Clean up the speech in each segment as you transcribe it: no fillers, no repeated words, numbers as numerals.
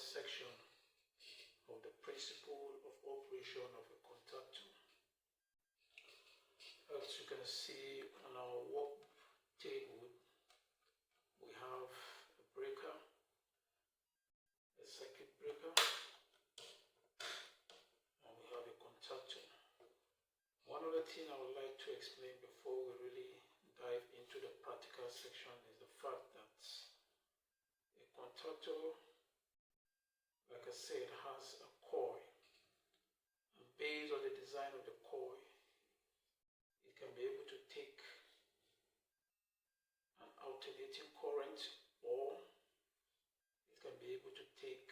section of the principle of operation of a contactor. As you can see on our work table, we have a breaker, a circuit breaker, and we have a contactor. One other thing I would like to explain before we really dive into the practical section is the fact that a contactor, like I said, has a coil, and based on the design of the coil, it can be able to take an alternating current, or it can be able to take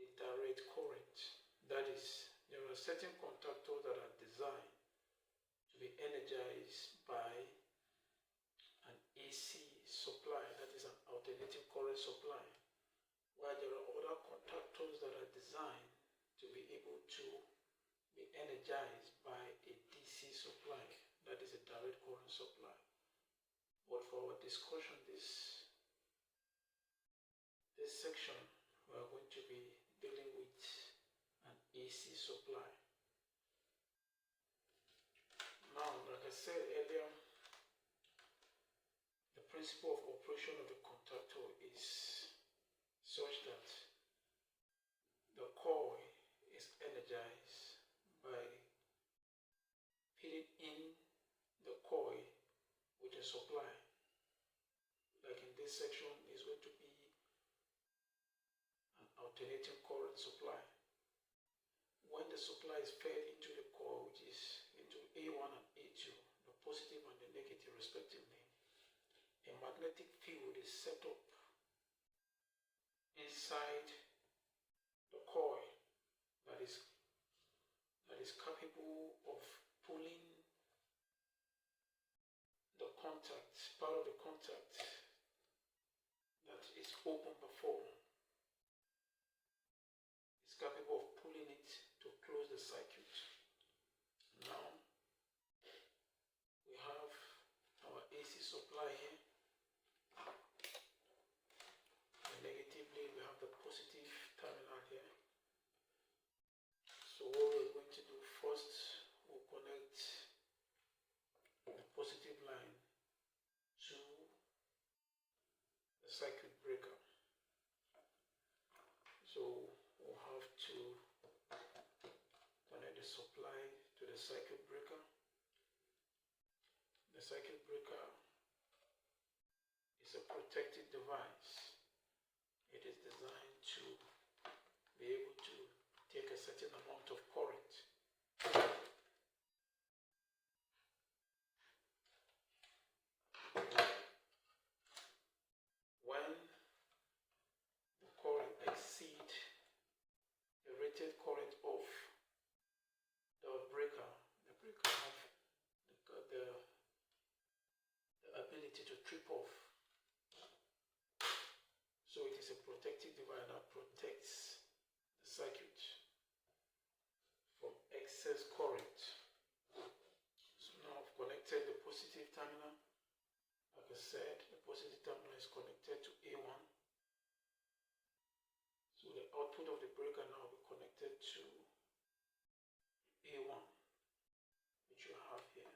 a direct current. That is, there are certain contactors that are designed to be energized by an AC supply, that is an alternating current supply, while there are other contactors that are designed to be able to be energized by a DC supply, that is a direct current supply. But for our discussion this section, we are going to be dealing with an AC supply. Now, like I said earlier, the principle of operation of the contactor is such that the coil is energized by feeding in the coil with a supply. Like in this section is going to be an alternating current supply. When the supply is fed into the coil, which is into A1 and A2, the positive and the negative respectively, a magnetic field is set up inside the coil that is capable of pulling the contact, part of the contact that is open before, is capable of pulling it to close the circuit. Now we have our AC supply here, and negatively we have the positive terminal here. So what we're going to do first, we'll connect the positive line to the circuit breaker. So we'll have to connect the supply to the circuit breaker. The circuit breaker is a protected device. It is designed to be able to take a certain amount of current. When the current exceeds the rated current of the breaker have the ability to trip off. So it is a protective device that protects the circuit from excess current. So now I've connected the positive terminal. Like I said, the positive terminal is connected to A1. So the output of the breaker now will be connected to A1, which you have here.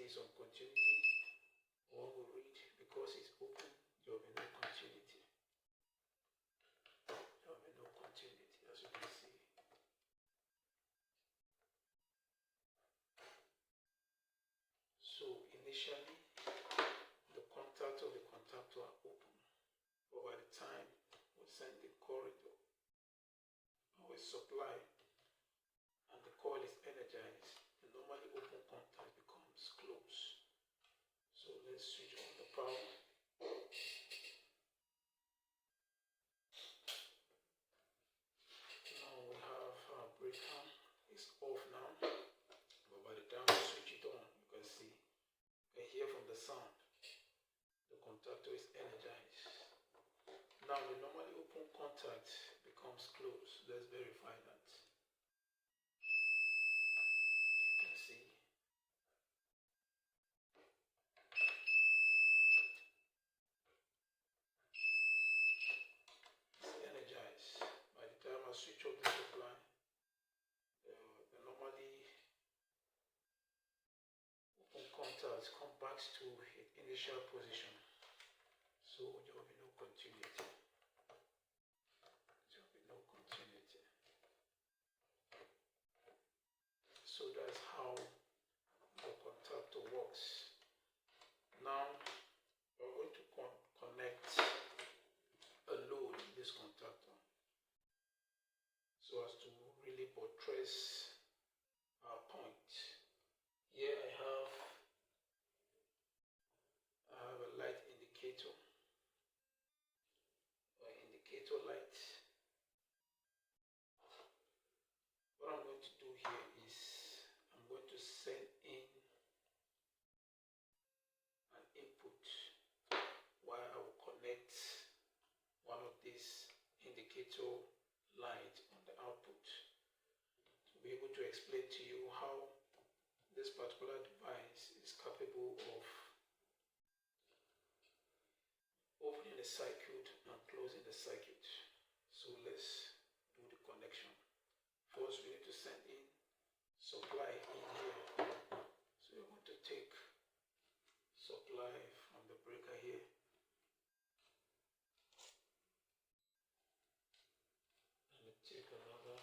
be some continuity. One will read, because it's open, there will be no continuity. There will be no continuity, as you can see. So initially, the contact of the contactor are open, but by the time we send the corridor or a supply and the coil is energized, the normally open contact becomes closed. So let's switch on the power. Now we have our breaker. It's off now, but by the time we switch it on, you can see, you can hear from the sound, the contactor is energized. Now the normally open contact becomes closed. Let's verify that. You can see it's energized. By the time I switch off the supply, the normally open contact comes back to its initial position. So there will be no continuity. There will be no continuity. So that's how the contactor works. Now we're going to connect a load in this contactor so as to really buttress our point. Here I have a light indicator, or indicator light. What I'm going to do here is I'm going to send in an input while I will connect one of these indicator light on the output to be able to explain to you how this particular device is capable of opening the circuit and closing the circuit. So let's do the connection. First we need to send in supply in here. So we're going to take supply from the breaker here. Let me take another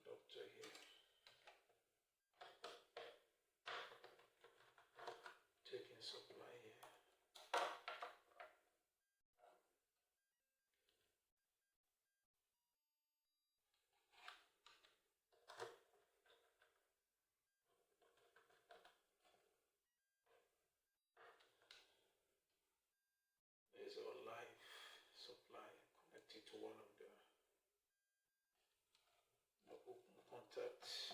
conductor here. Taking supply here. There's our live supply connected to one of the open contacts.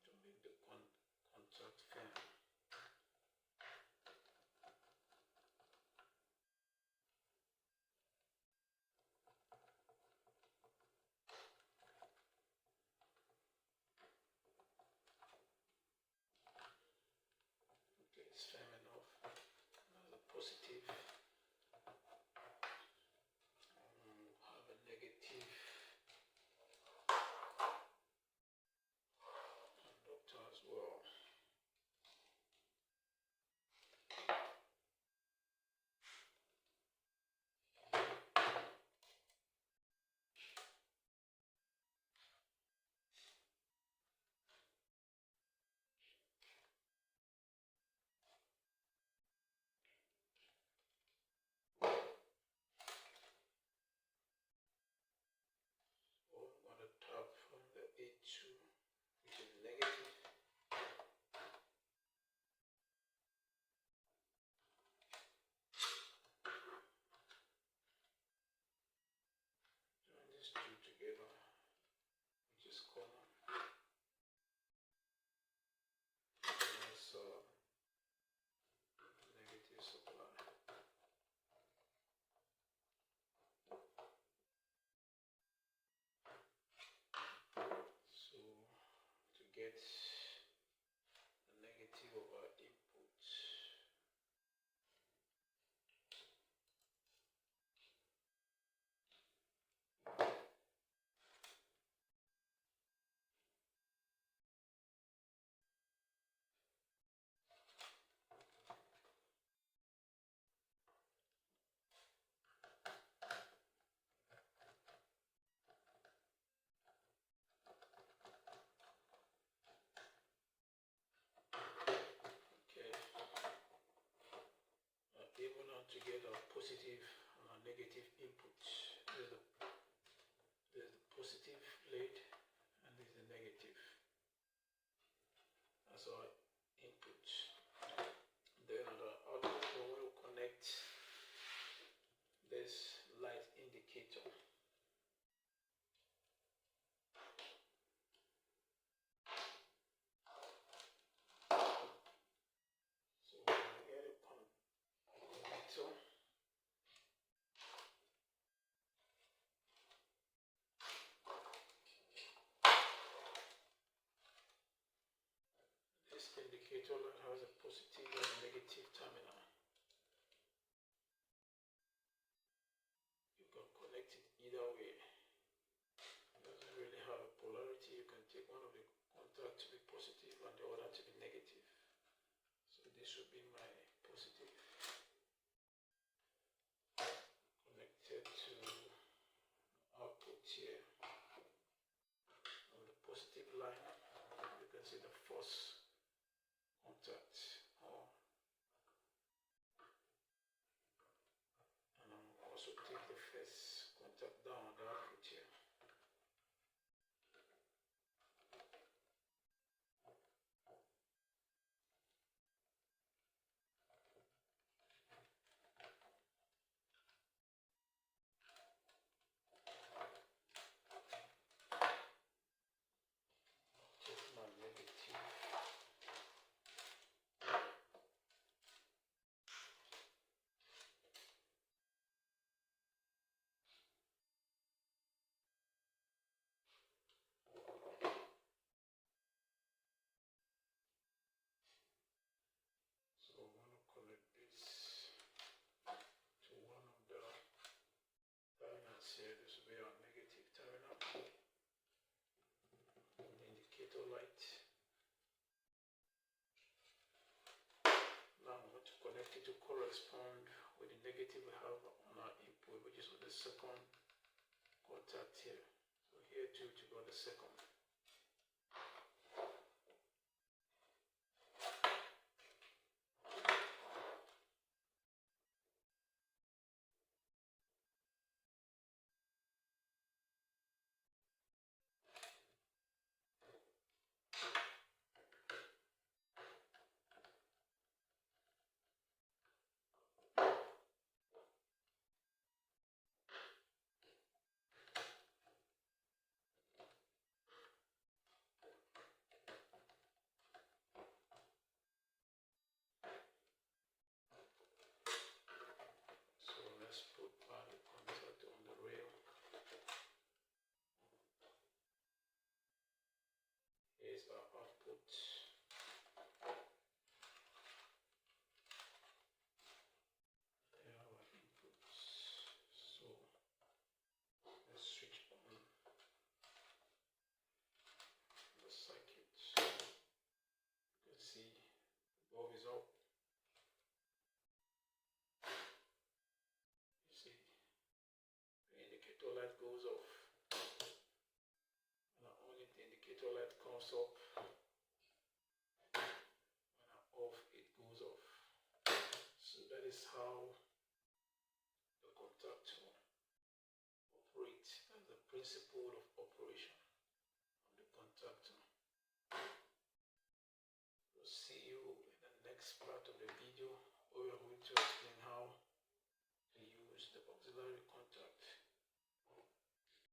To make the contact firm. Okay, it's firm enough. Now the positive. Have a negative conductor as well. So I'm going to tap from the A2, which is negative. these two together, which is common. That's negative supply. So to get the negative of our input, able now to get a positive and a negative input. There's the positive lead and this is the negative. That's our input. Then on the output we will connect this light indicator. So we get a connector. This indicator light has a positive and a negative terminal. You can connect it either way. It doesn't really have a polarity. You can take one of the contacts to be positive and the other to be negative. So this should be my positive connected to output here. On the positive line, you can see the first contact on, and I'll also take the first contact down the output here. Take my negative. So I want to connect this to one of the terminals here. This will be our negative terminal. The indicator light. Now I'm going to connect it to correspond with the negative we have on our input, which is with the second contact here. So here too to go the second. So let's put the contact on the rail. Here's our output. There are our inputs. So let's switch on the circuit. You can see the bulb is up. You see the indicator light goes off. And only the indicator light comes up. When I'm off, it goes off. So that is how the contactor operates. That's the principle of operation of the contactor. We'll see you in the next part of the video where we are going to explain how to use the auxiliary